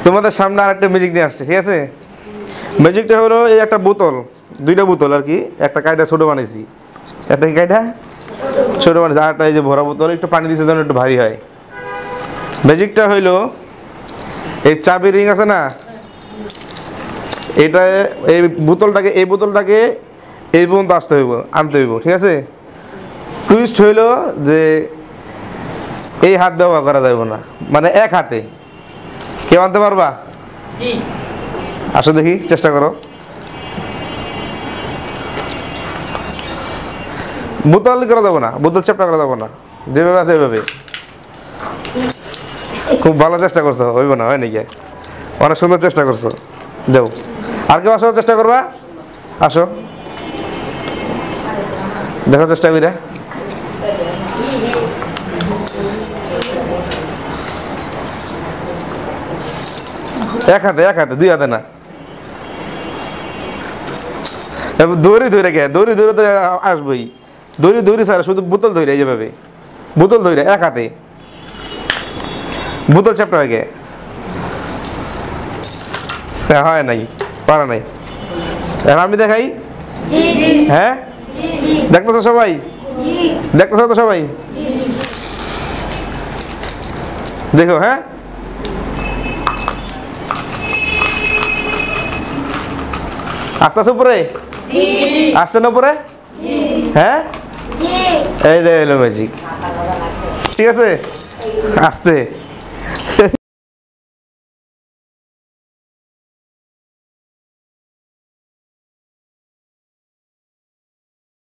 তোমাদের সামনে আরেকটা ম্যাজিক নিয়ে আসছে, ঠিক আছে? ম্যাজিকটা হলো এই একটা বোতল, দুইটা বোতল আর কি, একটা কাইটা ছোটো বানিয়েছি, একটা কি কাইটা ছোটো বানিয়েছি, আরেকটা এই যে ভরা বোতল, একটু পানি দিচ্ছে যেন একটু ভারী হয়। ম্যাজিকটা হইলো এই চাবি রিং আছে না, এটা এই বোতলটাকে এই পর্যন্ত আসতে হইব, আনতে হইব, ঠিক আছে? টুইস্ট হইলো যে এই হাত ব্যবহার করা যাবে না, মানে এক হাতে। কেউ আনতে পারবা? আসো দেখি, চেষ্টা করো। বোতল করা যাবো না, বোতল চেপটা করা যাবো না, যেভাবে আছে ওইভাবে। খুব ভালো চেষ্টা করছো, হইব না, হয় নাকি? অনেক সুন্দর চেষ্টা করছো। যাও, আর কেউ আসার চেষ্টা করবা? আসো, দেখো চেষ্টা করি। এক হাতে, দুই হাতে না। দৌড়ি ধরে তো আসবোই, দৌড়ি স্যার, শুধু বোতল ধরে যেভাবে, বোতল ধরে এক হাতে, বোতল চ্যাপটা হয়ে গে হয় নাই, পারা নাই। এখন আমি দেখাই। হ্যাঁ, দেখতেছো সবাই? দেখতেছো তো সবাই? দেখো, হ্যাঁ, আস্তে আস্তে উপরে আসছে না উপরে? হ্যাঁ, এইটা হলো ম্যাজিক, ঠিক আছে? আস্তে